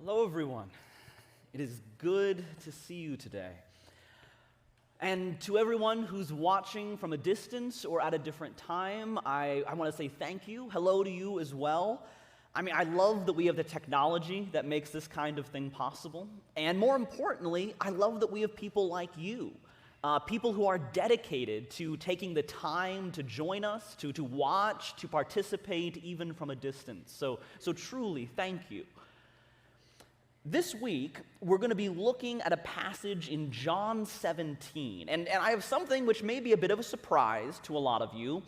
Hello, everyone. It is good to see you today. And to everyone who's watching from a distance or at a different time, I want to say thank you. Hello to you as well. I love that we have the technology that makes this kind of thing possible. And more importantly, I love that we have people like you, people who are dedicated to taking the time to join us, to watch, to participate, even from a distance. So truly, thank you. This week, we're going to be looking at a passage in John 17, and I have something which may be a bit of a surprise to a lot of you.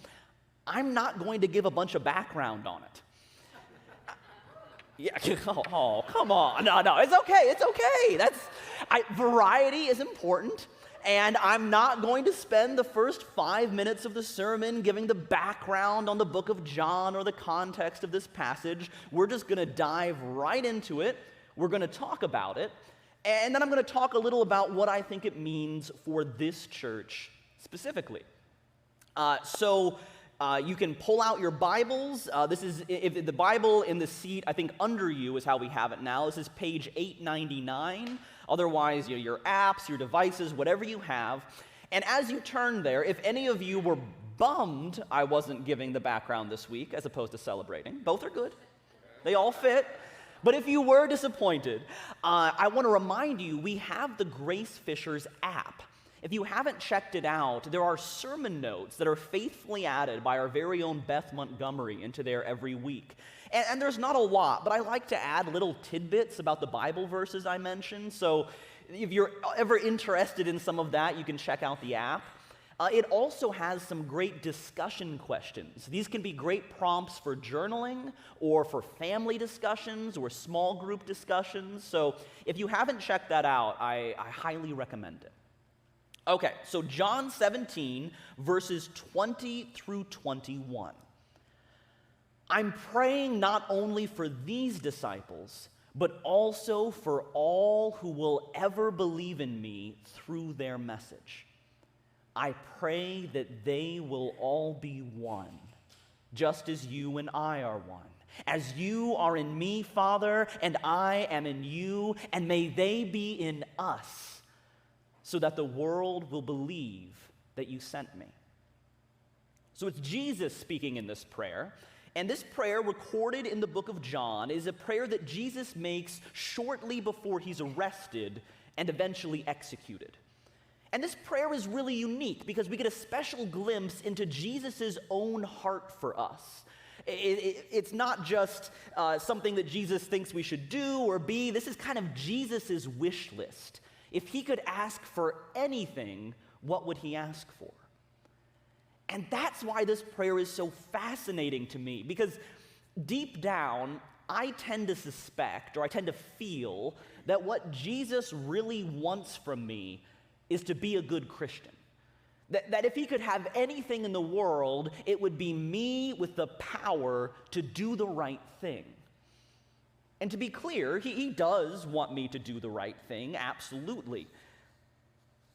I'm not going to give a bunch of background on it. Yeah, oh, come on. No, it's okay. Variety is important, and I'm not going to spend the first 5 minutes of the sermon giving the background on the book of John or the context of this passage. We're just going to dive right into it. We're going to talk about it, and then I'm going to talk a little about what I think it means for this church specifically. You can pull out your Bibles. This is if the Bible in the seat, I think under you is how we have it now. This is page 899. Otherwise, your apps, your devices, whatever you have. And as you turn there, if any of you were bummed I wasn't giving the background this week as opposed to celebrating, both are good. They all fit. But if you were disappointed, I want to remind you, we have the Grace Fishers app. If you haven't checked it out, there are sermon notes that are faithfully added by our very own Beth Montgomery into there every week. And there's not a lot, but I like to add little tidbits about the Bible verses I mentioned. So if you're ever interested in some of that, you can check out the app. It also has some great discussion questions. These can be great prompts for journaling or for family discussions or small group discussions. So if you haven't checked that out, I highly recommend it. Okay, so John 17, verses 20 through 21. I'm praying not only for these disciples, but also for all who will ever believe in me through their message. I pray that they will all be one, just as you and I are one. As you are in me, Father, and I am in you, and may they be in us, so that the world will believe that you sent me. So it's Jesus speaking in this prayer, and this prayer, recorded in the book of John, is a prayer that Jesus makes shortly before he's arrested and eventually executed. And this prayer is really unique because we get a special glimpse into Jesus' own heart for us. It's not just something that Jesus thinks we should do or be. This is kind of Jesus' wish list. If he could ask for anything, what would he ask for? And that's why this prayer is so fascinating to me, because deep down, I tend to suspect, or I tend to feel, that what Jesus really wants from me is to be a good Christian. That if he could have anything in the world, it would be me with the power to do the right thing. And to be clear, he does want me to do the right thing, absolutely.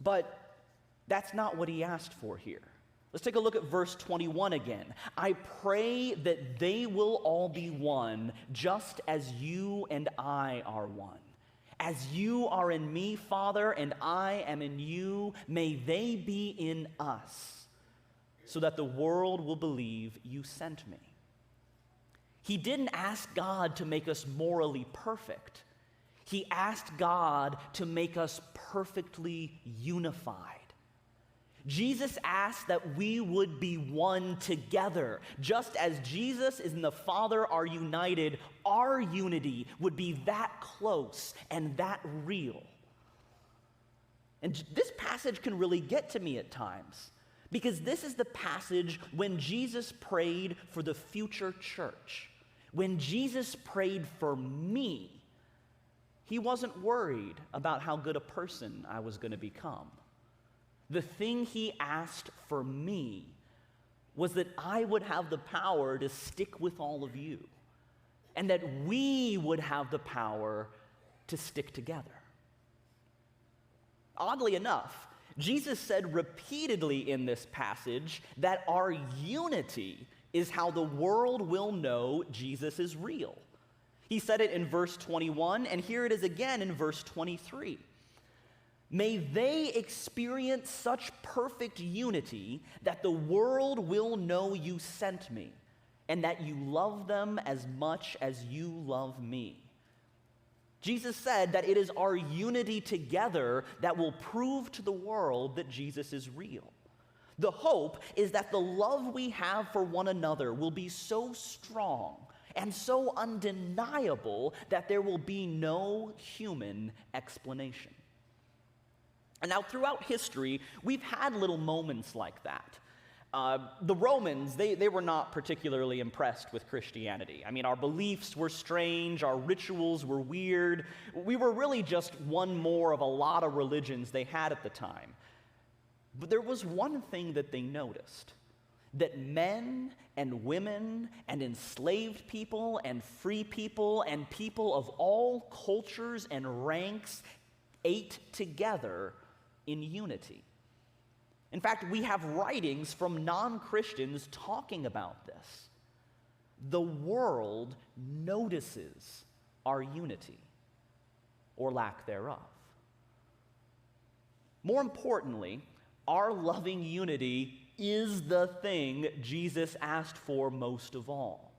But that's not what he asked for here. Let's take a look at verse 21 again. I pray that they will all be one, just as you and I are one. As you are in me, Father, and I am in you, may they be in us, so that the world will believe you sent me. He didn't ask God to make us morally perfect. He asked God to make us perfectly unified. Jesus asked that we would be one together. Just as Jesus and the Father are united, our unity would be that close and that real. And this passage can really get to me at times, because this is the passage when Jesus prayed for the future church. When Jesus prayed for me, he wasn't worried about how good a person I was going to become. The thing he asked for me was that I would have the power to stick with all of you, and that we would have the power to stick together. Oddly enough, Jesus said repeatedly in this passage that our unity is how the world will know Jesus is real. He said it in verse 21, and here it is again in verse 23. May they experience such perfect unity that the world will know you sent me, and that you love them as much as you love me. Jesus said that it is our unity together that will prove to the world that Jesus is real. The hope is that the love we have for one another will be so strong and so undeniable that there will be no human explanation. And now throughout history, we've had little moments like that. The Romans, they were not particularly impressed with Christianity. I mean, our beliefs were strange, our rituals were weird. We were really just one more of a lot of religions they had at the time. But there was one thing that they noticed, that men and women and enslaved people and free people and people of all cultures and ranks ate together in unity. In fact, we have writings from non-Christians talking about this. The world notices our unity, or lack thereof. More importantly, our loving unity is the thing Jesus asked for most of all.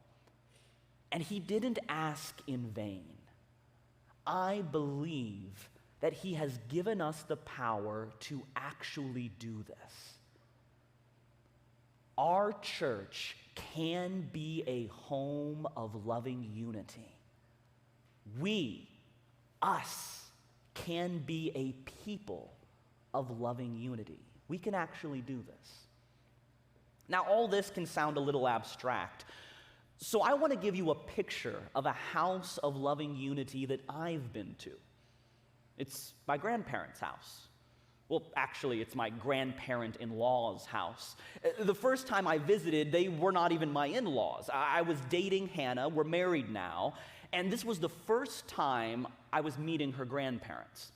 And he didn't ask in vain. I believe that he has given us the power to actually do this. Our church can be a home of loving unity. We, us, can be a people of loving unity. We can actually do this. Now, all this can sound a little abstract, so I want to give you a picture of a house of loving unity that I've been to. It's my grandparents' house. Well, actually, it's my grandparent-in-law's house. The first time I visited, they were not even my in-laws. I was dating Hannah, we're married now, and this was the first time I was meeting her grandparents.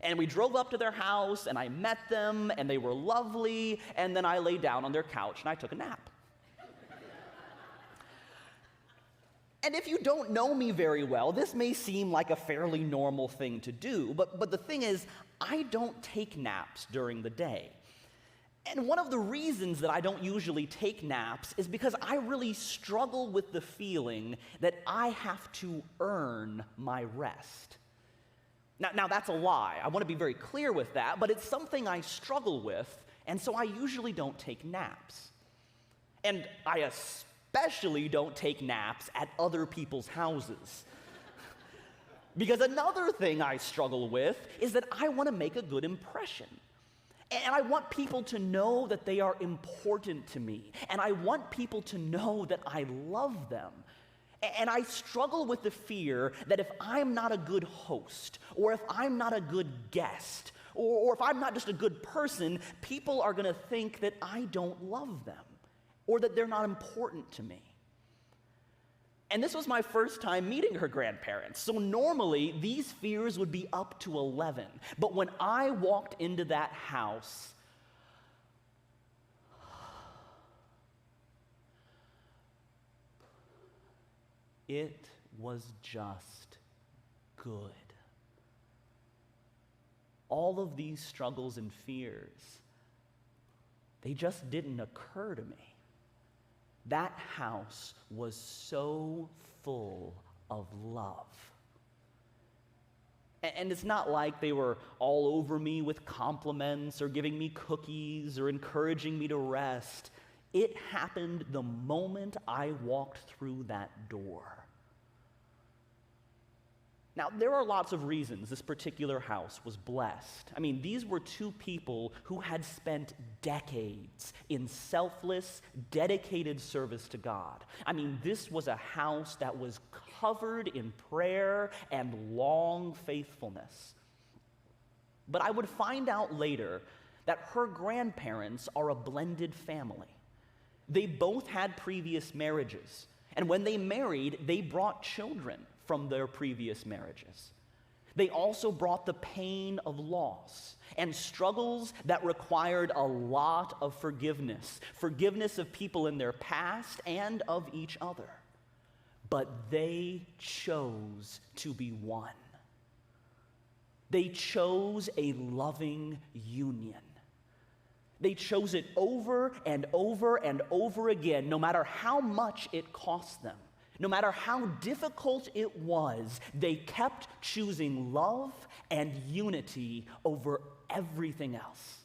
And we drove up to their house, and I met them, and they were lovely, and then I laid down on their couch, and I took a nap. And if you don't know me very well, this may seem like a fairly normal thing to do, but the thing is, I don't take naps during the day. And one of the reasons that I don't usually take naps is because I really struggle with the feeling that I have to earn my rest. Now that's a lie. I want to be very clear with that, but it's something I struggle with, and so I usually don't take naps. And I especially don't take naps at other people's houses. Because another thing I struggle with is that I want to make a good impression. And I want people to know that they are important to me. And I want people to know that I love them. And I struggle with the fear that if I'm not a good host, or if I'm not a good guest, or if I'm not just a good person, people are going to think that I don't love them, or that they're not important to me. And this was my first time meeting her grandparents, so normally these fears would be up to 11. But when I walked into that house, it was just good. All of these struggles and fears, they just didn't occur to me. That house was so full of love. And it's not like they were all over me with compliments or giving me cookies or encouraging me to rest. It happened the moment I walked through that door. Now, there are lots of reasons this particular house was blessed. I mean, these were two people who had spent decades in selfless, dedicated service to God. I mean, this was a house that was covered in prayer and long faithfulness. But I would find out later that her grandparents are a blended family. They both had previous marriages, and when they married, they brought children from their previous marriages. They also brought the pain of loss and struggles that required a lot of forgiveness of people in their past and of each other. but they chose to be one. They chose a loving union. They chose it over and over and over again, no matter how much it cost them. No matter how difficult it was, they kept choosing love and unity over everything else.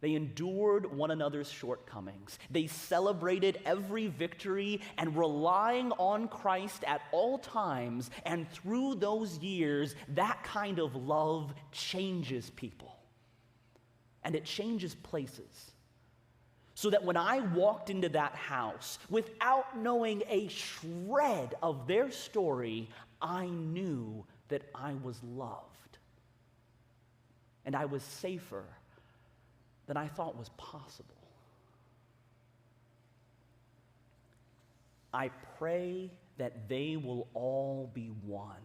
They endured one another's shortcomings. They celebrated every victory, and relying on Christ at all times, and through those years, that kind of love changes people. And it changes places. So that when I walked into that house, without knowing a shred of their story, I knew that I was loved. And I was safer than I thought was possible. I pray that they will all be one,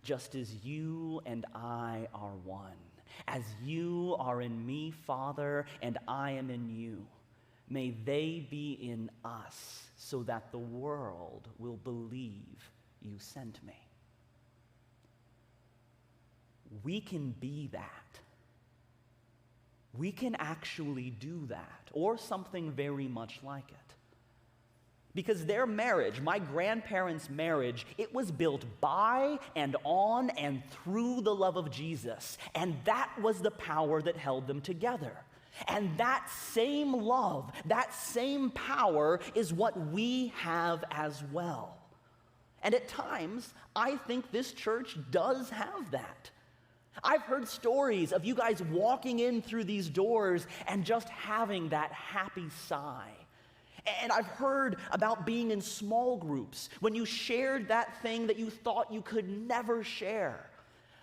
just as you and I are one. As you are in me, Father, and I am in you. May they be in us, so that the world will believe you sent me. We can be that. We can actually do that, or something very much like it. Because their marriage, my grandparents' marriage, it was built by and on and through the love of Jesus. And that was the power that held them together. And that same love, that same power is what we have as well. And at times, I think this church does have that. I've heard stories of you guys walking in through these doors and just having that happy sigh. And I've heard about being in small groups when you shared that thing that you thought you could never share.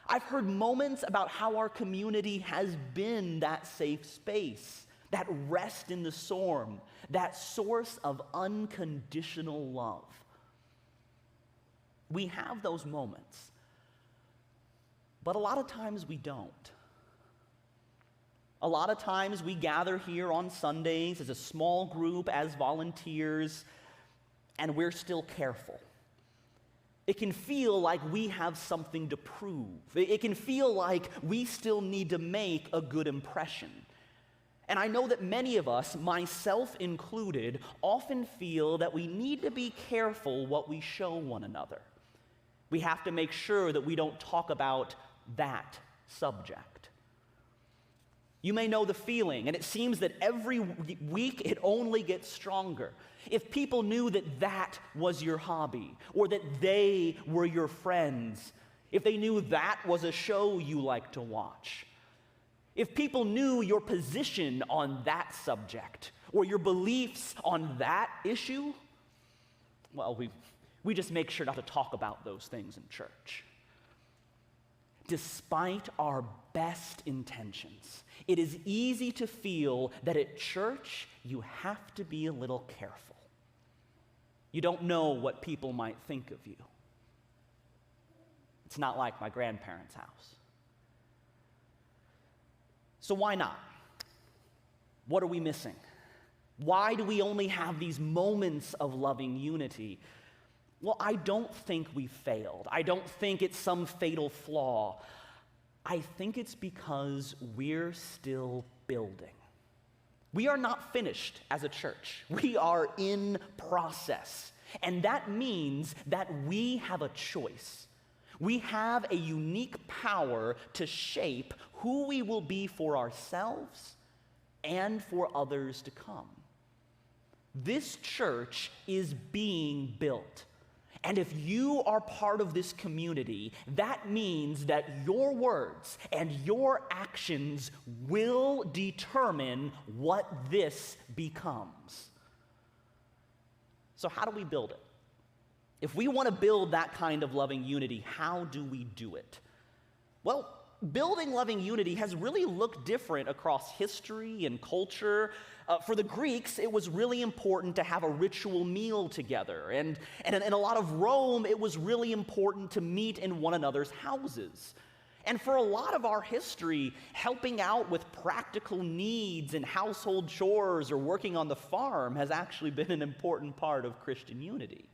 I've heard moments about how our community has been that safe space, that rest in the storm, that source of unconditional love. We have those moments, but a lot of times we don't. A lot of times we gather here on Sundays as a small group, as volunteers, and we're still careful. It can feel like we have something to prove. It can feel like we still need to make a good impression. And I know that many of us, myself included, often feel that we need to be careful what we show one another. We have to make sure that we don't talk about that subject. You may know the feeling, and it seems that every week it only gets stronger. If people knew that that was your hobby, or that they were your friends, if they knew that was a show you like to watch, if people knew your position on that subject, or your beliefs on that issue, well, we just make sure not to talk about those things in church. Despite our best intentions, it is easy to feel that at church you have to be a little careful. You don't know what people might think of you. It's not like my grandparents' house. So why not? What are we missing? Why do we only have these moments of loving unity? Well, I don't think we failed. I don't think it's some fatal flaw. I think it's because we're still building. We are not finished as a church. We are in process. And that means that we have a choice. We have a unique power to shape who we will be for ourselves and for others to come. This church is being built. And if you are part of this community, that means that your words and your actions will determine what this becomes. So how do we build it? If we want to build that kind of loving unity, how do we do it? Well, building loving unity has really looked different across history and culture. For the Greeks, it was really important to have a ritual meal together. And in a lot of Rome, it was really important to meet in one another's houses. And for a lot of our history, helping out with practical needs and household chores or working on the farm has actually been an important part of Christian unity.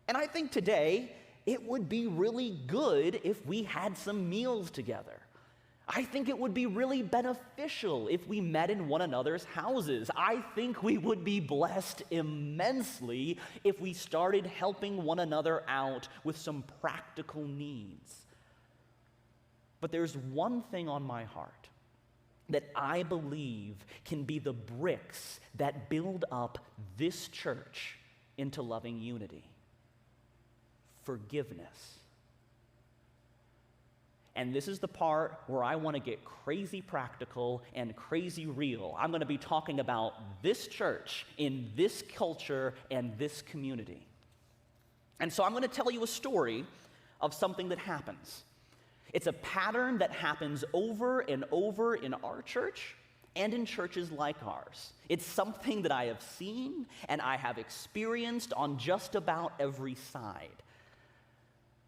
And I think today it would be really good if we had some meals together. I think it would be really beneficial if we met in one another's houses. I think we would be blessed immensely if we started helping one another out with some practical needs. But there's one thing on my heart that I believe can be the bricks that build up this church into loving unity: forgiveness. And this is the part where I want to get crazy practical and crazy real. I'm going to be talking about this church in this culture and this community. And so I'm going to tell you a story of something that happens. It's a pattern that happens over and over in our church and in churches like ours. It's something that I have seen and I have experienced on just about every side.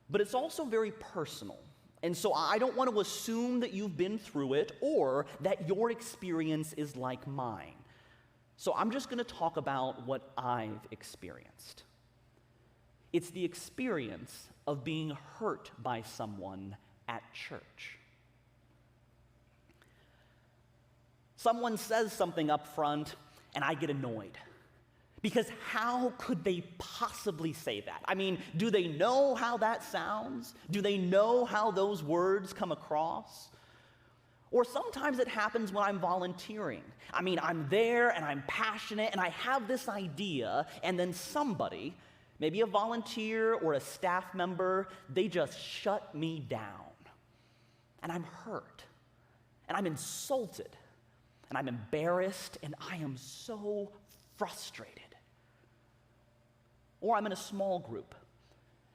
But it's also very personal. And so I don't want to assume that you've been through it or that your experience is like mine. So I'm just going to talk about what I've experienced. It's the experience of being hurt by someone at church. Someone says something up front, and I get annoyed. Because how could they possibly say that? I mean, do they know how that sounds? Do they know how those words come across? Or sometimes it happens when I'm volunteering. I mean, I'm there and I'm passionate and I have this idea, and then somebody, maybe a volunteer or a staff member, they just shut me down. And I'm hurt, and I'm insulted, and I'm embarrassed, and I am so frustrated. Or I'm in a small group,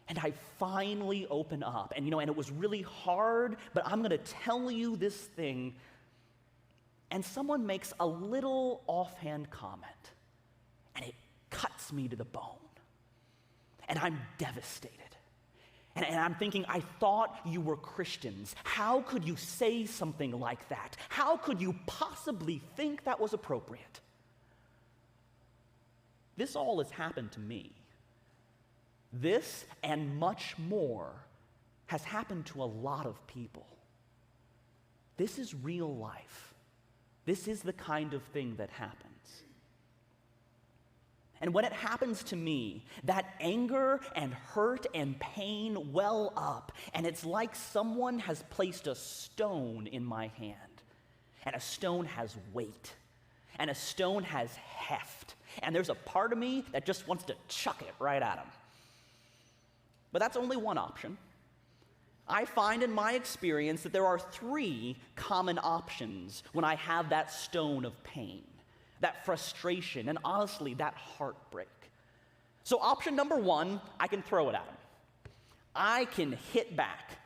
and I finally open up, and it was really hard, but I'm going to tell you this thing, and someone makes a little offhand comment, and it cuts me to the bone, and I'm devastated. And I'm thinking, I thought you were Christians. How could you say something like that? How could you possibly think that was appropriate? This all has happened to me. This and much more has happened to a lot of people. This is real life. This is the kind of thing that happens. And when it happens to me, that anger and hurt and pain well up, and it's like someone has placed a stone in my hand. And a stone has weight, and a stone has heft, and there's a part of me that just wants to chuck it right at him. But that's only one option. I find in my experience that there are 3 common options when I have that stone of pain, that frustration, and honestly, that heartbreak. So option number 1, I can throw it at him. I can hit back.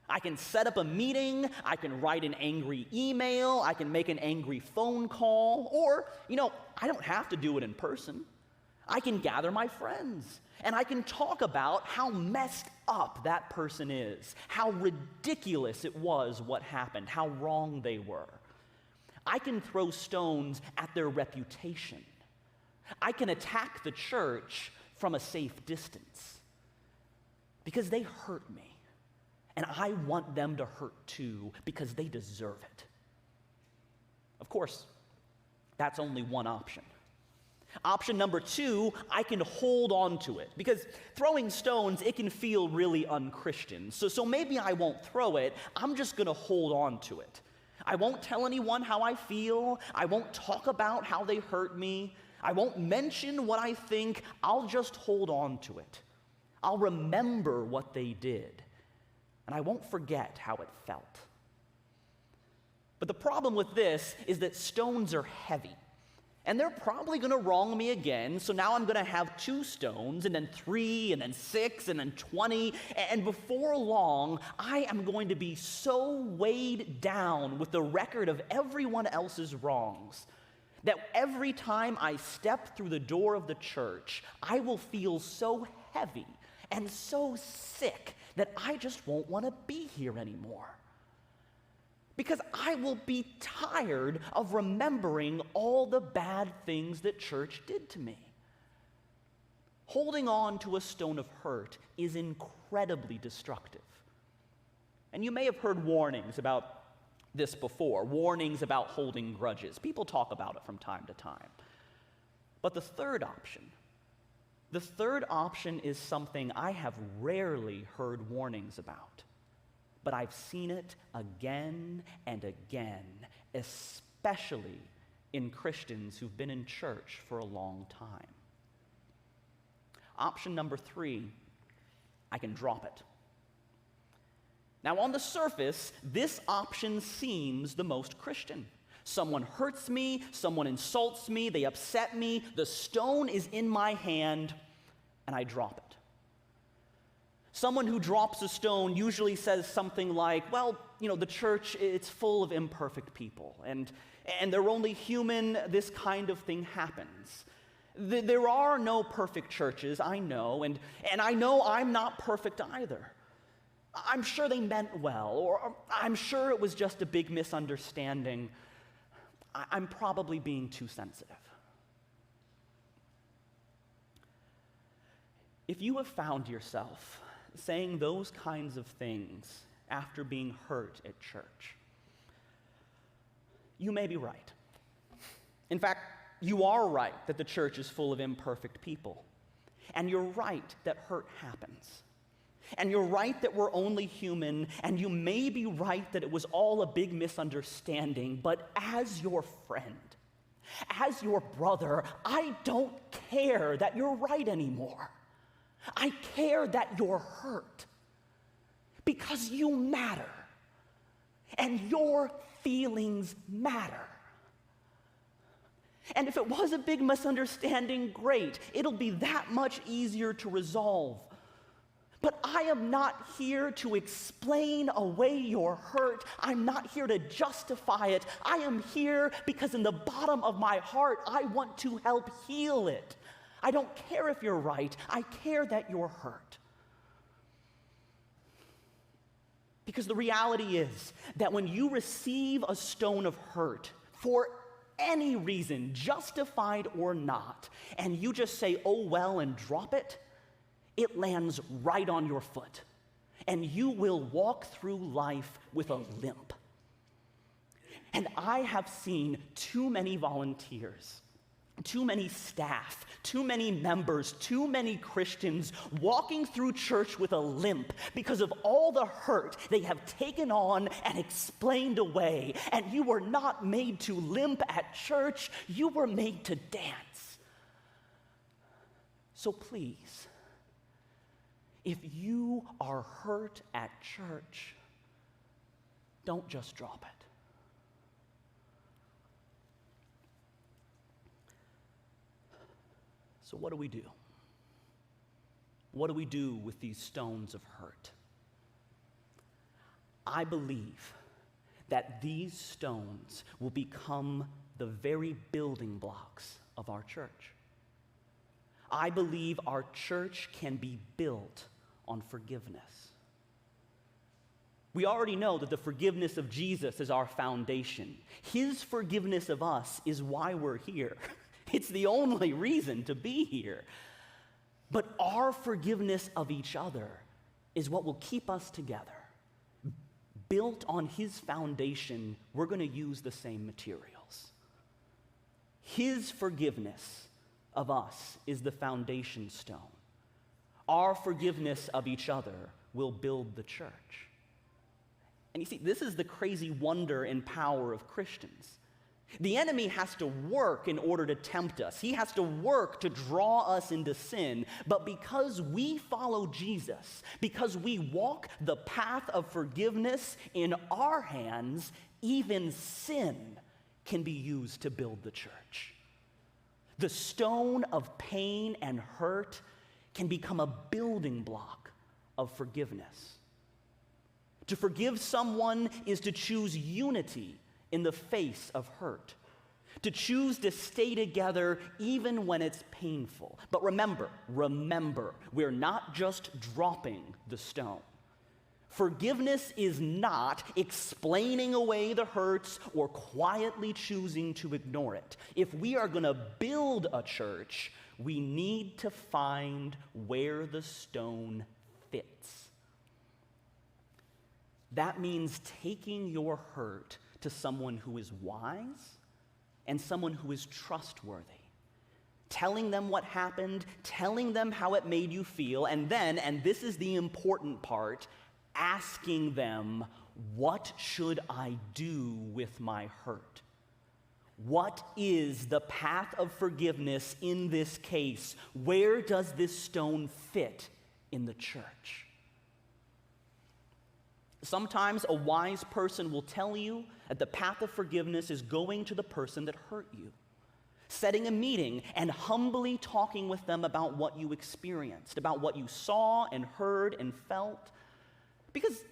I can set up a meeting, I can write an angry email, I can make an angry phone call, or, I don't have to do it in person. I can gather my friends, and I can talk about how messed up that person is, how ridiculous it was what happened, how wrong they were. I can throw stones at their reputation. I can attack the church from a safe distance because they hurt me, and I want them to hurt too because they deserve it. Of course, that's only one option. Option number 2, I can hold on to it because throwing stones, it can feel really unchristian. So maybe I won't throw it, I'm just going to hold on to it. I won't tell anyone how I feel. I won't talk about how they hurt me. I won't mention what I think. I'll just hold on to it. I'll remember what they did, and I won't forget how it felt. But the problem with this is that stones are heavy, and they're probably going to wrong me again, so now I'm going to have 2 stones, and then 3, and then 6, and then 20, and before long, I am going to be so weighed down with the record of everyone else's wrongs that every time I step through the door of the church, I will feel so heavy and so sick that I just won't want to be here anymore. Because I will be tired of remembering all the bad things that church did to me. Holding on to a stone of hurt is incredibly destructive. And you may have heard warnings about this before, warnings about holding grudges. People talk about it from time to time. But the third option is something I have rarely heard warnings about. But I've seen it again and again, especially in Christians who've been in church for a long time. Option number 3, I can drop it. Now, on the surface, this option seems the most Christian. Someone hurts me, someone insults me, they upset me, the stone is in my hand, and I drop it. Someone who drops a stone usually says something like, well, the church, it's full of imperfect people, and they're only human, this kind of thing happens. There are no perfect churches, I know, and I know I'm not perfect either. I'm sure they meant well, or I'm sure it was just a big misunderstanding. I'm probably being too sensitive. If you have found yourself saying those kinds of things after being hurt at church, you may be right. In fact, you are right that the church is full of imperfect people. And you're right that hurt happens. And you're right that we're only human, and you may be right that it was all a big misunderstanding, but as your friend, as your brother, I don't care that you're right anymore. I care that you're hurt, because you matter, and your feelings matter. And if it was a big misunderstanding, great. It'll be that much easier to resolve. But I am not here to explain away your hurt. I'm not here to justify it. I am here because in the bottom of my heart, I want to help heal it. I don't care if you're right. I care that you're hurt. Because the reality is that when you receive a stone of hurt, for any reason, justified or not, and you just say, oh well, and drop it, it lands right on your foot, and you will walk through life with a limp. And I have seen too many volunteers, too many staff, too many members, too many Christians walking through church with a limp because of all the hurt they have taken on and explained away. And you were not made to limp at church, you were made to dance. So please, if you are hurt at church, don't just drop it. So what do we do? What do we do with these stones of hurt? I believe that these stones will become the very building blocks of our church. I believe our church can be built on forgiveness. We already know that the forgiveness of Jesus is our foundation. His forgiveness of us is why we're here. It's the only reason to be here. But our forgiveness of each other is what will keep us together. Built on his foundation, we're going to use the same materials. His forgiveness of us is the foundation stone. Our forgiveness of each other will build the church. And you see, this is the crazy wonder and power of Christians. The enemy has to work in order to tempt us. He has to work to draw us into sin. But because we follow Jesus, because we walk the path of forgiveness in our hands, even sin can be used to build the church. The stone of pain and hurt can become a building block of forgiveness. To forgive someone is to choose unity in the face of hurt. to choose to stay together even when it's painful. But remember, we're not just dropping the stone. Forgiveness is not explaining away the hurts or quietly choosing to ignore it. If we are going to build a church, we need to find where the stone fits. That means taking your hurt to someone who is wise and someone who is trustworthy. Telling them what happened, telling them how it made you feel, and then, and this is the important part, asking them, what should I do with my hurt? What is the path of forgiveness in this case? Where does this stone fit in the church? Sometimes a wise person will tell you that the path of forgiveness is going to the person that hurt you, setting a meeting and humbly talking with them about what you experienced, about what you saw and heard and felt. Because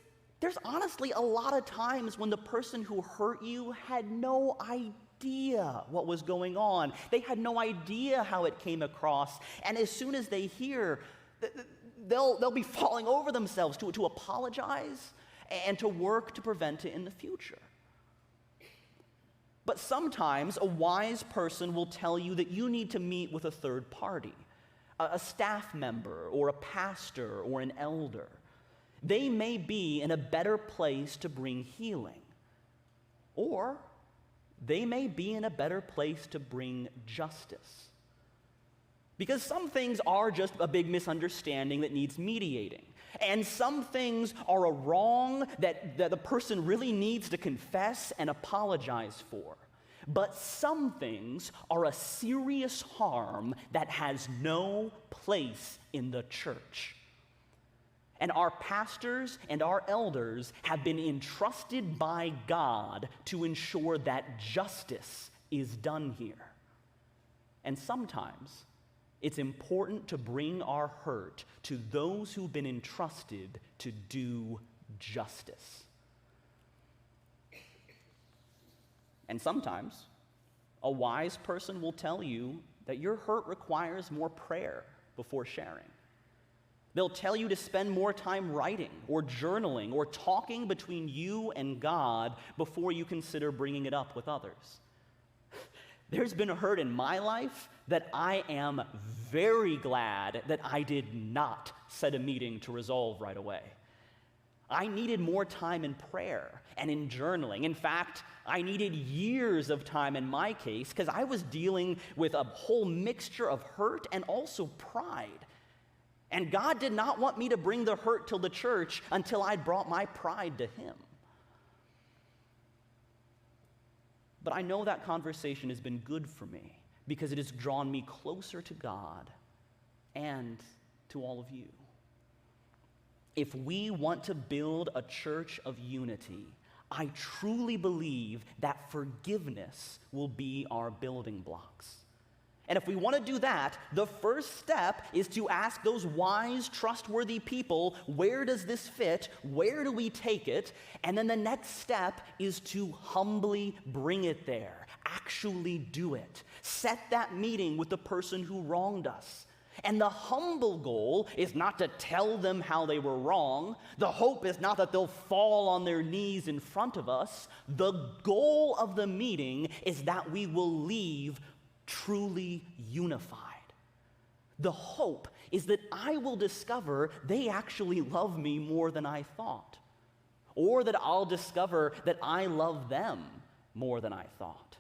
there's honestly a lot of times when the person who hurt you had no idea what was going on. They had no idea how it came across. And as soon as they hear, they'll be falling over themselves to apologize and to work to prevent it in the future. But sometimes a wise person will tell you that you need to meet with a third party, a staff member or a pastor or an elder. They may be in a better place to bring healing, or they may be in a better place to bring justice. Because some things are just a big misunderstanding that needs mediating. And some things are a wrong that the person really needs to confess and apologize for. But some things are a serious harm that has no place in the church. And our pastors and our elders have been entrusted by God to ensure that justice is done here. And sometimes it's important to bring our hurt to those who've been entrusted to do justice. And sometimes a wise person will tell you that your hurt requires more prayer before sharing. They'll tell you to spend more time writing or journaling or talking between you and God before you consider bringing it up with others. There's been a hurt in my life that I am very glad that I did not set a meeting to resolve right away. I needed more time in prayer and in journaling. In fact, I needed years of time in my case because I was dealing with a whole mixture of hurt and also pride. And God did not want me to bring the hurt to the church until I'd brought my pride to Him. But I know that conversation has been good for me because it has drawn me closer to God and to all of you. If we want to build a church of unity, I truly believe that forgiveness will be our building blocks. And if we want to do that, the first step is to ask those wise, trustworthy people, where does this fit? Where do we take it? And then the next step is to humbly bring it there. Actually do it. Set that meeting with the person who wronged us. And the humble goal is not to tell them how they were wrong. The hope is not that they'll fall on their knees in front of us. The goal of the meeting is that we will leave truly unified. The hope is that I will discover they actually love me more than I thought, or that I'll discover that I love them more than I thought.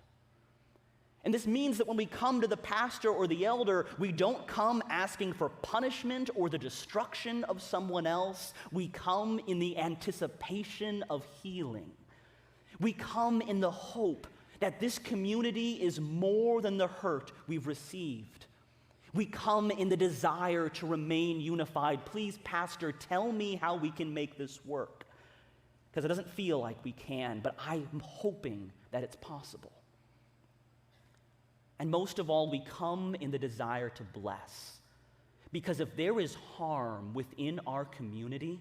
And this means that when we come to the pastor or the elder, we don't come asking for punishment or the destruction of someone else. We come in the anticipation of healing. We come in the hope that this community is more than the hurt we've received. We come in the desire to remain unified. Please, Pastor, tell me how we can make this work. Because it doesn't feel like we can, but I'm hoping that it's possible. And most of all, we come in the desire to bless. Because if there is harm within our community,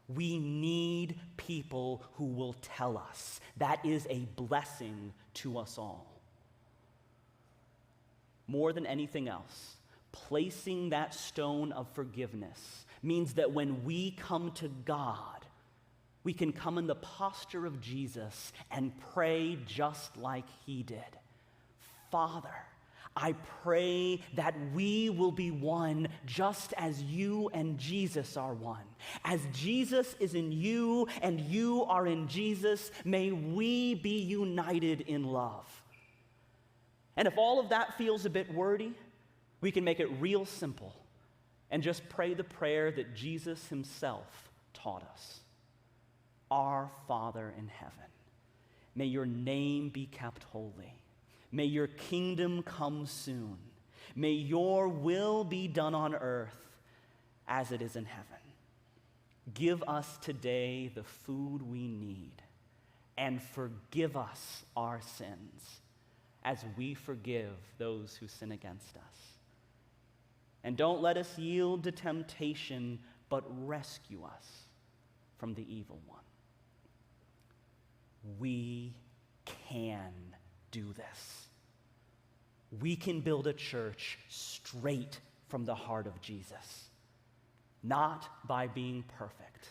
we need people who will tell us. That is a blessing to us all. more than anything else, placing that stone of forgiveness means that when we come to God, we can come in the posture of Jesus and pray just like he did. Father, I pray that we will be one just as you and Jesus are one. As Jesus is in you and you are in Jesus, may we be united in love. And if all of that feels a bit wordy, we can make it real simple and just pray the prayer that Jesus himself taught us. Our Father in heaven, may your name be kept holy. May your kingdom come soon. May your will be done on earth as it is in heaven. Give us today the food we need, and forgive us our sins as we forgive those who sin against us. And don't let us yield to temptation, but rescue us from the evil one. We can do this. We can build a church straight from the heart of Jesus, not by being perfect,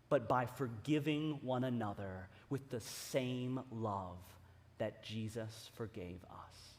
but by forgiving one another with the same love that Jesus forgave us.